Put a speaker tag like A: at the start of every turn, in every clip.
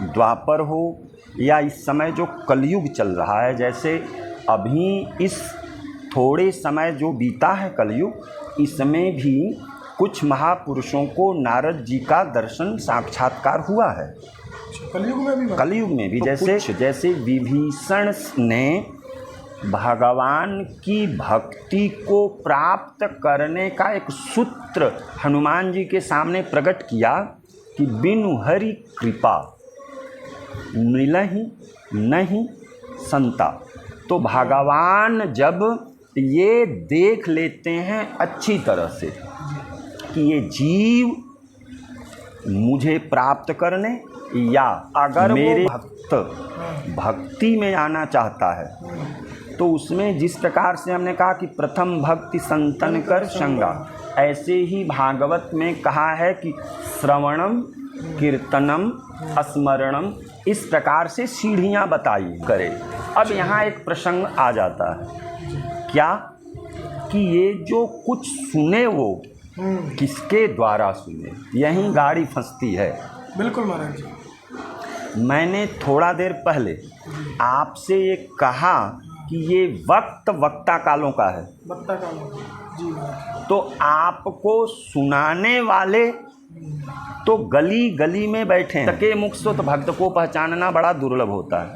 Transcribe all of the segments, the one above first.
A: द्वापर हो या इस समय जो कलयुग चल रहा है, जैसे अभी इस थोड़े समय जो बीता है कलयुग, इसमें भी कुछ महापुरुषों को नारद जी का दर्शन साक्षात्कार हुआ है। कलयुग में भी तो जैसे विभीषण ने भगवान की भक्ति को प्राप्त करने का एक सूत्र हनुमान जी के सामने प्रकट किया कि बिनु हरि कृपा मिलहि नहीं संता। तो भगवान जब ये देख लेते हैं अच्छी तरह से कि ये जीव मुझे प्राप्त करने या अगर मेरे भक्त भक्ति में आना चाहता है तो उसमें जिस प्रकार से हमने कहा कि प्रथम भक्ति संतन कर संगा, ऐसे ही भागवत में कहा है कि श्रवणम कीर्तनम स्मरणम, इस प्रकार से सीढ़ियाँ बताई करे। अब यहाँ एक प्रसंग आ जाता है, क्या कि ये जो कुछ सुने वो किसके द्वारा सुने, यहीं गाड़ी फंसती है।
B: बिल्कुल महाराज जी।
A: मैंने थोड़ा देर पहले आपसे ये कहा कि ये वक्त वक्ता कालों का है,
B: वक्ता कालों जी महाराज।
A: तो आपको सुनाने वाले तो गली गली में बैठे हैं, तके मुख से तो भक्त को पहचानना बड़ा दुर्लभ होता है,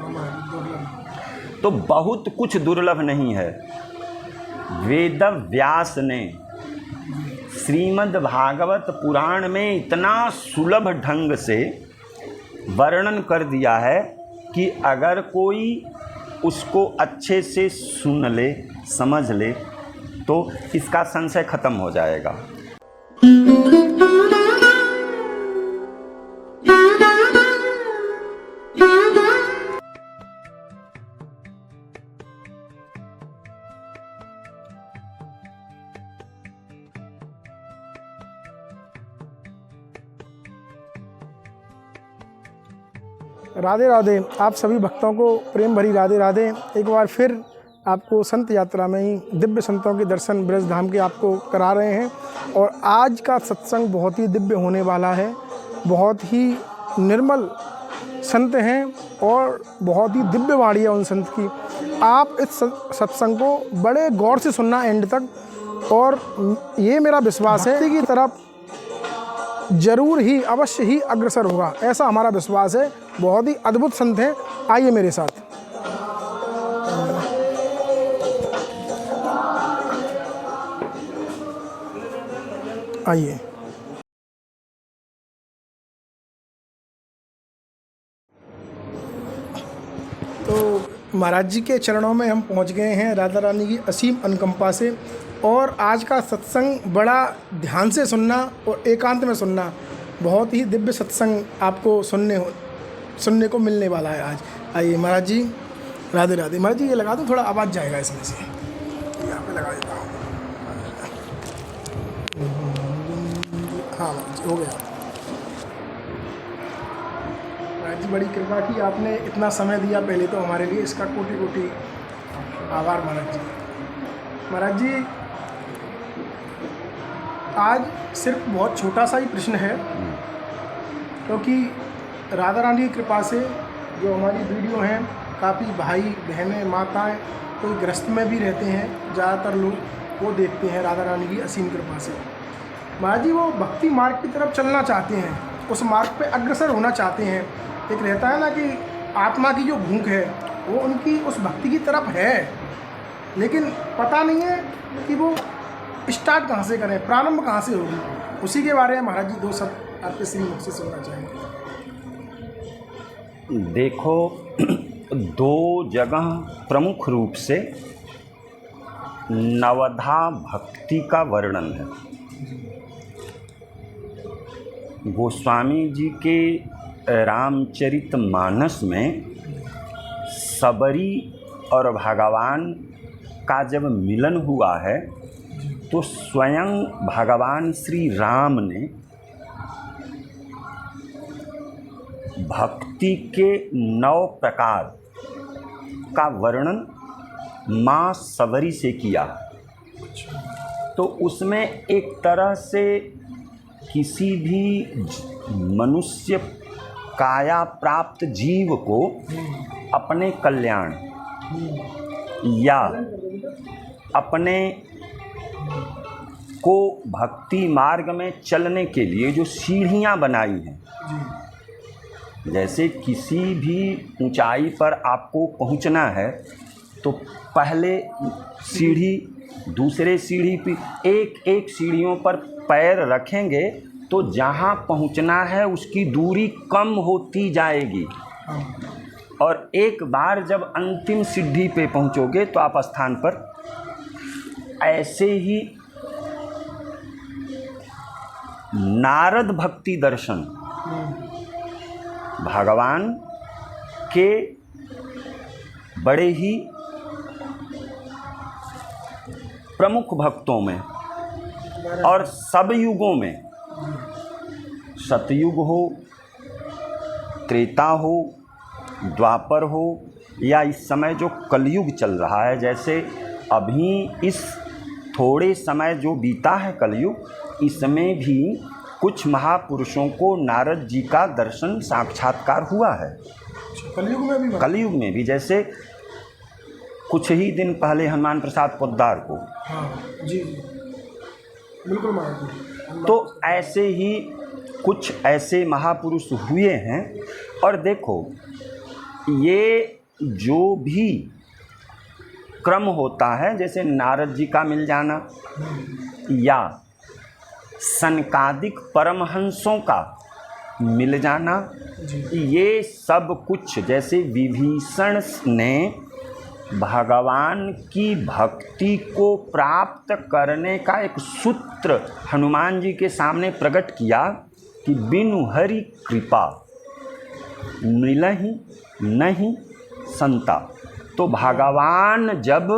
A: तो बहुत कुछ दुर्लभ नहीं है। वेद व्यास ने श्रीमद् भागवत पुराण में इतना सुलभ ढंग से वर्णन कर दिया है कि अगर कोई उसको अच्छे से सुन ले, समझ ले, तो इसका संशय खत्म हो जाएगा।
B: राधे राधे। आप सभी भक्तों को प्रेम भरी राधे राधे। एक बार फिर आपको संत यात्रा में ही दिव्य संतों के दर्शन ब्रज धाम के आपको करा रहे हैं। और आज का सत्संग बहुत ही दिव्य होने वाला है। बहुत ही निर्मल संत हैं और बहुत ही दिव्य वाणी है उन संत की। आप इस सत्संग को बड़े गौर से सुनना एंड तक, और ये मेरा विश्वास है कि तरफ जरूर ही अवश्य ही अग्रसर होगा, ऐसा हमारा विश्वास है। बहुत ही अद्भुत संत हैं, आइए मेरे साथ। आइए। तो महाराज जी के चरणों में हम पहुंच गए हैं, राधा रानी की असीम अनुकंपा से। और आज का सत्संग बड़ा ध्यान से सुनना और एकांत में सुनना, बहुत ही दिव्य सत्संग आपको सुनने को मिलने वाला है आज। आइए महाराज जी, राधे राधे। महाराज जी ये लगा दो, थोड़ा आवाज़ जाएगा इसमें से, यहाँ पे लगा देता हूँ। हाँ महाराज जी, हो गया। महाराज जी बड़ी कृपा की, आपने इतना समय दिया पहले तो हमारे लिए, इसका कोटि कोटि आभार महाराज जी। महाराज जी आज सिर्फ बहुत छोटा सा ही प्रश्न है, क्योंकि राधा रानी की कृपा से जो हमारी वीडियो हैं, काफ़ी भाई बहनें माताएं कोई गृहस्थ में भी रहते हैं, ज़्यादातर लोग वो देखते हैं राधा रानी की असीम कृपा से। महाराज जी वो भक्ति मार्ग की तरफ चलना चाहते हैं, उस मार्ग पे अग्रसर होना चाहते हैं। एक रहता है ना कि आत्मा की जो भूख है वो उनकी उस भक्ति की तरफ है, लेकिन पता नहीं है कि वो स्टार्ट कहाँ से करें, प्रारंभ कहाँ से होगी। उसी के बारे में महाराज जी दो शब्द आपके श्री मुख से सुनना चाहेंगे।
A: देखो, दो जगह प्रमुख रूप से नवधा भक्ति का वर्णन है। गोस्वामी जी के रामचरितमानस में सबरी और भगवान का जब मिलन हुआ है तो स्वयं भगवान श्री राम ने भक्ति के 9 प्रकार का वर्णन माँ सबरी से किया। तो उसमें एक तरह से किसी भी मनुष्य काया प्राप्त जीव को अपने कल्याण या अपने को भक्ति मार्ग में चलने के लिए जो सीढ़ियाँ बनाई हैं, जैसे किसी भी ऊंचाई पर आपको पहुंचना है तो पहले सीढ़ी, दूसरे सीढ़ी पे एक एक सीढ़ियों पर पैर रखेंगे तो जहां पहुंचना है उसकी दूरी कम होती जाएगी, और एक बार जब अंतिम सीढ़ी पे पहुंचोगे तो आप स्थान पर। ऐसे ही नारद भक्ति दर्शन भगवान के बड़े ही प्रमुख भक्तों में और सब युगों में, सतयुग हो, त्रेता हो, द्वापर हो या इस समय जो कलयुग चल रहा है, जैसे अभी इस थोड़े समय जो बीता है कलयुग, इसमें भी कुछ महापुरुषों को नारद जी का दर्शन साक्षात्कार हुआ है। कलयुग में भी जैसे कुछ ही दिन पहले हनुमान प्रसाद पोद्दार को।
B: जी बिल्कुल महाराज।
A: तो ऐसे ही कुछ ऐसे महापुरुष हुए हैं। और देखो, ये जो भी क्रम होता है, जैसे नारद जी का मिल जाना या सनकादिक परमहंसों का मिल जाना, ये सब कुछ, जैसे विभीषण ने भगवान की भक्ति को प्राप्त करने का एक सूत्र हनुमान जी के सामने प्रकट किया कि बिनु हरि कृपा मिलहि नहीं संता। तो भगवान जब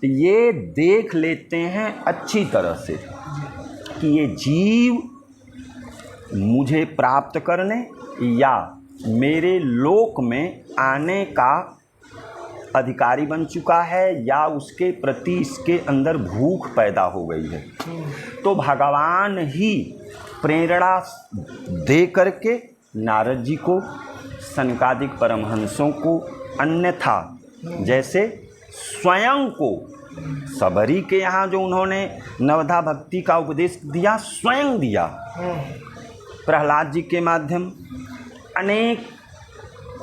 A: ये देख लेते हैं अच्छी तरह से कि ये जीव मुझे प्राप्त करने या मेरे लोक में आने का अधिकारी बन चुका है या उसके प्रति इसके अंदर भूख पैदा हो गई है, तो भगवान ही प्रेरणा दे करके नारद जी को, सनकादिक परमहंसों को, अन्यथा जैसे स्वयं को सबरी के यहाँ जो उन्होंने नवधा भक्ति का उपदेश दिया, स्वयं दिया, प्रहलाद जी के माध्यम, अनेक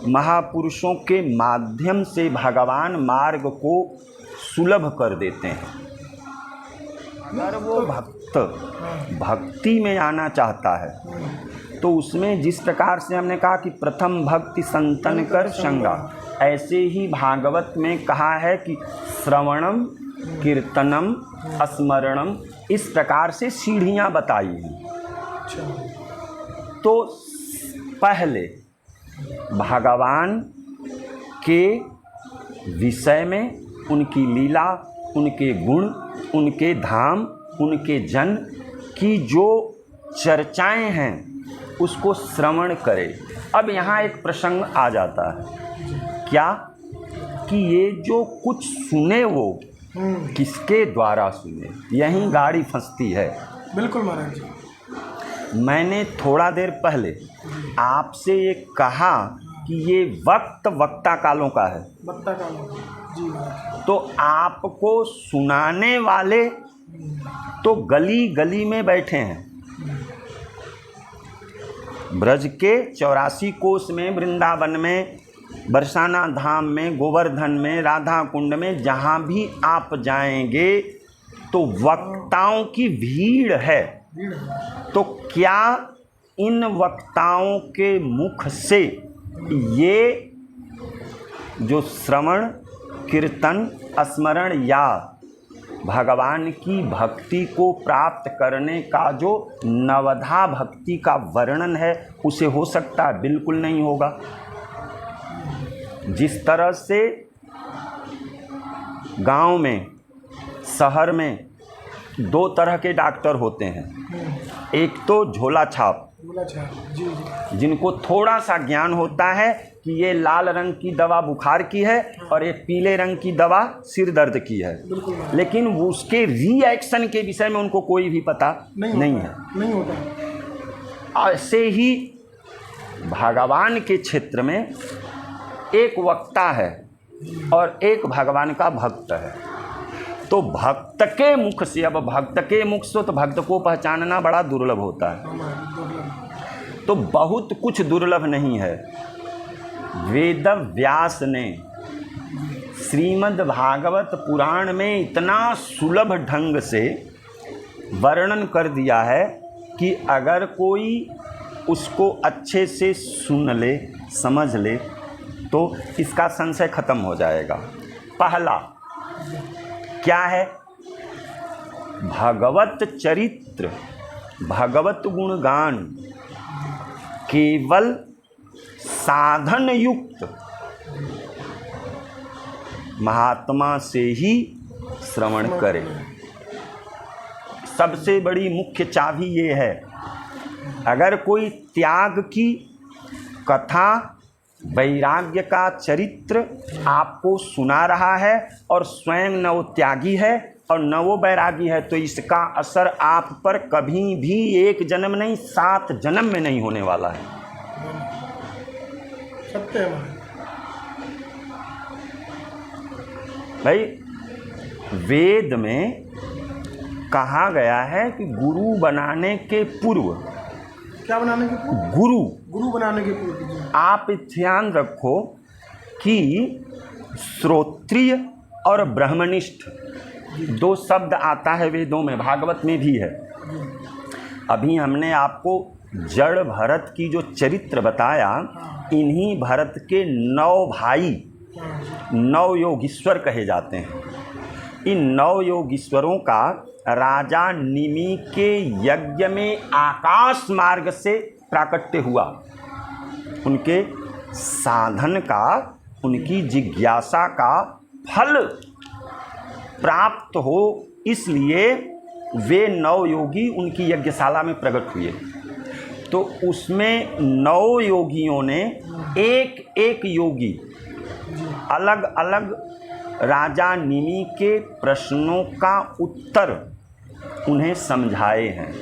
A: महापुरुषों के माध्यम से भगवान मार्ग को सुलभ कर देते हैं। अगर वो भक्त भक्ति में आना चाहता है तो उसमें जिस प्रकार से हमने कहा कि प्रथम भक्ति संतन कर संगा, ऐसे ही भागवत में कहा है कि श्रवणम कीर्तनम स्मरणम, इस प्रकार से सीढ़ियाँ बताई हैं। तो पहले भगवान के विषय में, उनकी लीला, उनके गुण, उनके धाम, उनके जन की जो चर्चाएं हैं उसको श्रवण करें। अब यहाँ एक प्रसंग आ जाता है, क्या कि ये जो कुछ सुने वो किसके द्वारा सुने, यहीं गाड़ी फंसती है।
B: बिल्कुल महाराज जी।
A: मैंने थोड़ा देर पहले आपसे ये कहा कि ये वक्त वक्ता कालों का है,
B: वक्ता कालों जी महाराज।
A: तो आपको सुनाने वाले तो गली गली में बैठे हैं। ब्रज के 84 कोस में, वृंदावन में, बरसाना धाम में, गोवर्धन में, राधा कुंड में, जहाँ भी आप जाएंगे तो वक्ताओं की भीड़ है। तो क्या इन वक्ताओं के मुख से ये जो श्रवण, कीर्तन, स्मरण या भगवान की भक्ति को प्राप्त करने का जो नवधा भक्ति का वर्णन है, उसे हो सकता है? बिल्कुल नहीं होगा। जिस तरह से गांव में, शहर में दो तरह के डॉक्टर होते हैं, एक तो झोला छाप, जिनको थोड़ा सा ज्ञान होता है कि ये लाल रंग की दवा बुखार की है और ये पीले रंग की दवा सिर दर्द की है, लेकिन उसके रिएक्शन के विषय में उनको कोई भी पता नहीं है।
B: नहीं होता।
A: ऐसे ही भगवान के क्षेत्र में एक वक्ता है और एक भगवान का भक्त है। तो भक्त के मुख से, अब भक्त के मुख से तो भक्त को पहचानना बड़ा दुर्लभ होता है, तो बहुत कुछ दुर्लभ नहीं है। वेद व्यास ने श्रीमद् भागवत पुराण में इतना सुलभ ढंग से वर्णन कर दिया है कि अगर कोई उसको अच्छे से सुन ले, समझ ले, तो इसका संशय खत्म हो जाएगा। पहला क्या है? भगवत चरित्र, भगवत गुणगान केवल साधन युक्त महात्मा से ही श्रवण करें। सबसे बड़ी मुख्य चाबी ये है, अगर कोई त्याग की कथा, वैराग्य का चरित्र आपको सुना रहा है और स्वयं न वो त्यागी है और न वो वैरागी है, तो इसका असर आप पर कभी भी एक जन्म नहीं 7 जन्म में नहीं होने वाला है।
B: सत्य है
A: भाई। वेद में कहा गया है कि गुरु बनाने के पूर्व,
B: क्या बनाने के पूर्व?
A: गुरु
B: बनाने के पूर्व
A: आप ध्यान रखो कि श्रोत्रिय और ब्रह्मनिष्ठ 2 शब्द आता है वेदों में, भागवत में भी है। अभी हमने आपको जड़ भरत की जो चरित्र बताया, इन्हीं भरत के 9 भाई 9 योगीश्वर कहे जाते हैं। इन 9 योगीश्वरों का राजा निमि के यज्ञ में आकाश मार्ग से प्राकट्य हुआ। उनके साधन का, उनकी जिज्ञासा का फल प्राप्त हो, इसलिए वे 9 योगी उनकी यज्ञशाला में प्रकट हुए। तो उसमें 9 योगियों ने एक एक योगी अलग अलग राजा निमि के प्रश्नों का उत्तर उन्हें समझाए हैं।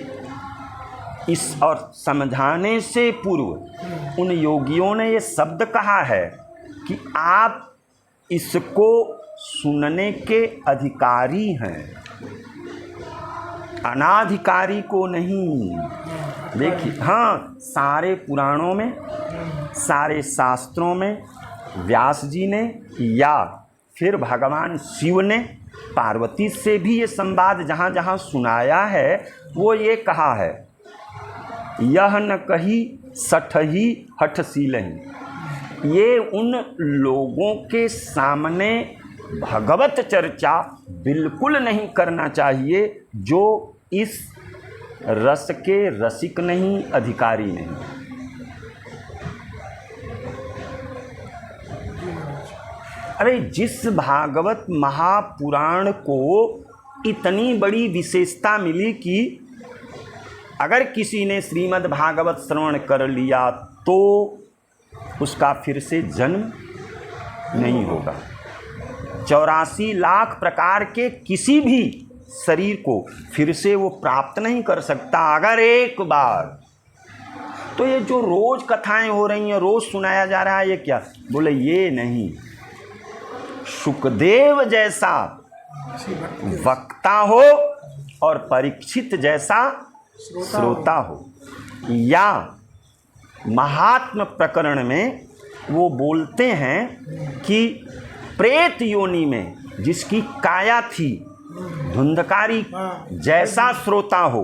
A: इस और समझाने से पूर्व उन योगियों ने ये शब्द कहा है कि आप इसको सुनने के अधिकारी हैं, अनाधिकारी को नहीं। देखिए, हाँ, सारे पुराणों में, सारे शास्त्रों में व्यास जी ने या फिर भगवान शिव ने पार्वती से भी ये संवाद जहाँ जहाँ सुनाया है, वो ये कहा है, यह न कही सठही हठशीलहि। ये उन लोगों के सामने भगवत चर्चा बिल्कुल नहीं करना चाहिए जो इस रस के रसिक नहीं, अधिकारी नहीं। अरे जिस भागवत महापुराण को इतनी बड़ी विशेषता मिली कि अगर किसी ने श्रीमद् भागवत श्रवण कर लिया तो उसका फिर से जन्म नहीं होगा। 84 लाख प्रकार के किसी भी शरीर को फिर से वो प्राप्त नहीं कर सकता अगर एक बार। तो ये जो रोज कथाएं हो रही हैं, रोज सुनाया जा रहा है, ये क्या? बोले ये नहीं, सुखदेव जैसा वक्ता हो और परीक्षित जैसा श्रोता हो। या महात्म प्रकरण में वो बोलते हैं कि प्रेत योनि में जिसकी काया थी धुंधकारी जैसा श्रोता हो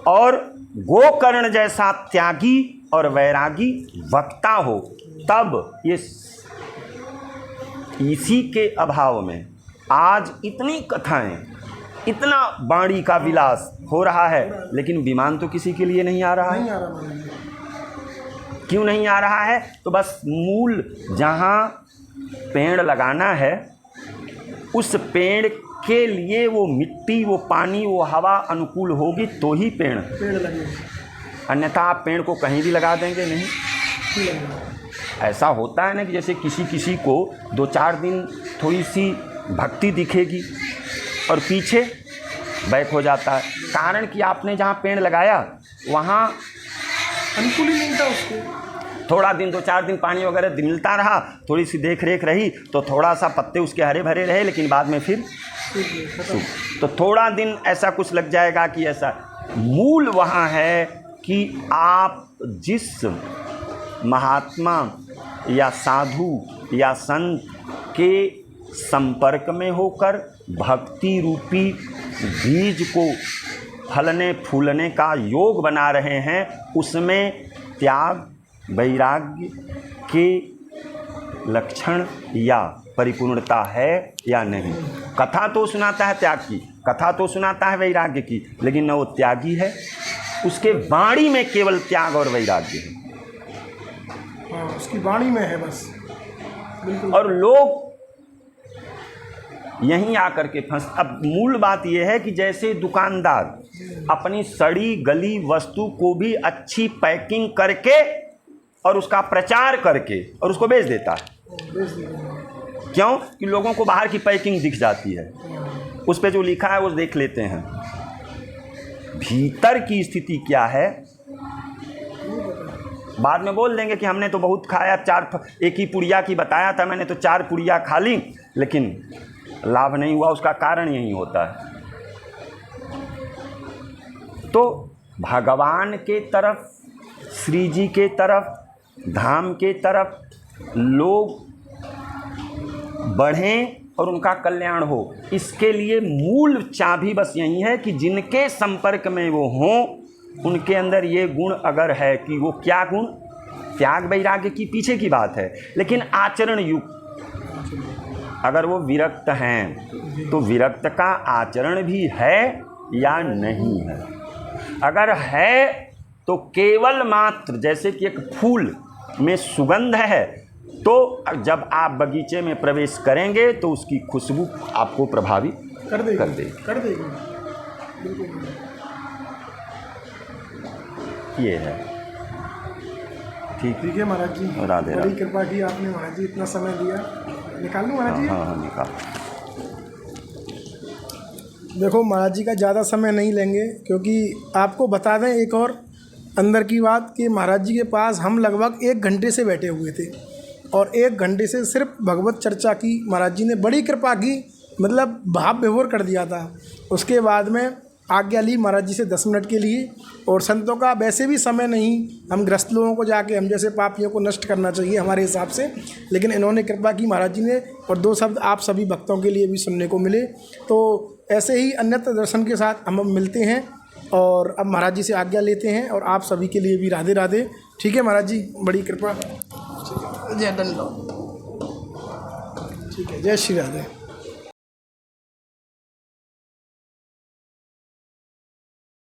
A: और गोकर्ण जैसा त्यागी और वैरागी वक्ता हो, तब ये इसी के अभाव में आज इतनी कथाएं, इतना वाणी का विलास हो रहा है, लेकिन विमान तो किसी के लिए नहीं आ रहा है। क्यों नहीं आ रहा है? तो बस मूल जहाँ पेड़ लगाना है उस पेड़ के लिए वो मिट्टी, वो पानी, वो हवा अनुकूल होगी तो ही पेड़
B: लगे,
A: अन्यथा आप पेड़ को कहीं भी लगा देंगे नहीं। ऐसा होता है ना कि जैसे किसी को 2-4 दिन थोड़ी सी भक्ति दिखेगी और पीछे बैक हो जाता है, कारण कि आपने जहाँ पेड़ लगाया वहाँ
B: अनुकूल ही नहीं था उसको।
A: थोड़ा दिन 2-4 दिन पानी वगैरह मिलता रहा, थोड़ी सी देख रेख रही तो थोड़ा सा पत्ते उसके हरे भरे रहे, लेकिन बाद में फिर तो थोड़ा दिन ऐसा कुछ लग जाएगा कि ऐसा। मूल वहाँ है कि आप जिस महात्मा या साधु या संत के संपर्क में होकर भक्ति रूपी बीज को फलने फूलने का योग बना रहे हैं, उसमें त्याग वैराग्य के लक्षण या परिपूर्णता है या नहीं। कथा तो सुनाता है त्याग की, कथा तो सुनाता है वैराग्य की, लेकिन न वो त्यागी है, उसके वाणी में केवल त्याग और वैराग्य है।
B: हाँ, उसकी वाणी में है बस, बिल्कुल।
A: और लोग यहीं आकर के फंस। अब मूल बात यह है कि जैसे दुकानदार अपनी सड़ी गली वस्तु को भी अच्छी पैकिंग करके और उसका प्रचार करके और उसको बेच देता है, क्यों? कि लोगों को बाहर की पैकिंग दिख जाती है, उस पे जो लिखा है वो देख लेते हैं, भीतर की स्थिति क्या है बाद में बोल देंगे कि हमने तो बहुत खाया, एक ही पुड़िया की बताया था मैंने, तो 4 पुड़िया खा ली लेकिन लाभ नहीं हुआ। उसका कारण यही होता है। तो भगवान के तरफ, श्री जी के तरफ, धाम के तरफ लोग बढ़ें और उनका कल्याण हो, इसके लिए मूल चाबी बस यही है कि जिनके संपर्क में वो हों उनके अंदर ये गुण अगर है कि वो क्या गुण, त्याग वैराग्य की पीछे की बात है, लेकिन आचरण युक्त अगर वो विरक्त हैं तो विरक्त का आचरण भी है या नहीं है। अगर है तो केवल मात्र जैसे कि एक फूल में सुगंध है, तो जब आप बगीचे में प्रवेश करेंगे तो उसकी खुशबू आपको प्रभावित कर देगी।
B: बिल्कुल।
A: ये है। ठीक
B: है महाराज जी,
A: राधे
B: बड़ी कृपा की आपने महाराज जी, इतना समय दिया। निकाल लूँ महाराज जी?
A: हाँ निकाल।
B: देखो महाराज जी का ज़्यादा समय नहीं लेंगे, क्योंकि आपको बता दें एक और अंदर की बात कि महाराज जी के पास हम लगभग 1 घंटे से बैठे हुए थे और 1 घंटे से सिर्फ भगवत चर्चा की। महाराज जी ने बड़ी कृपा की, मतलब भाव विभोर कर दिया था। उसके बाद में आज्ञा ली महाराज जी से 10 मिनट के लिए, और संतों का वैसे भी समय नहीं, हम ग्रस्त लोगों को जाके हम जैसे पापियों को नष्ट करना चाहिए हमारे हिसाब से, लेकिन इन्होंने कृपा की महाराज जी ने, और 2 शब्द आप सभी भक्तों के लिए भी सुनने को मिले। तो ऐसे ही अन्यत्र दर्शन के साथ हम मिलते हैं और अब महाराज जी से आज्ञा लेते हैं, और आप सभी के लिए भी राधे राधे। ठीक है महाराज जी, बड़ी कृपा। जय दंड। ठीक है, जय श्री राधे।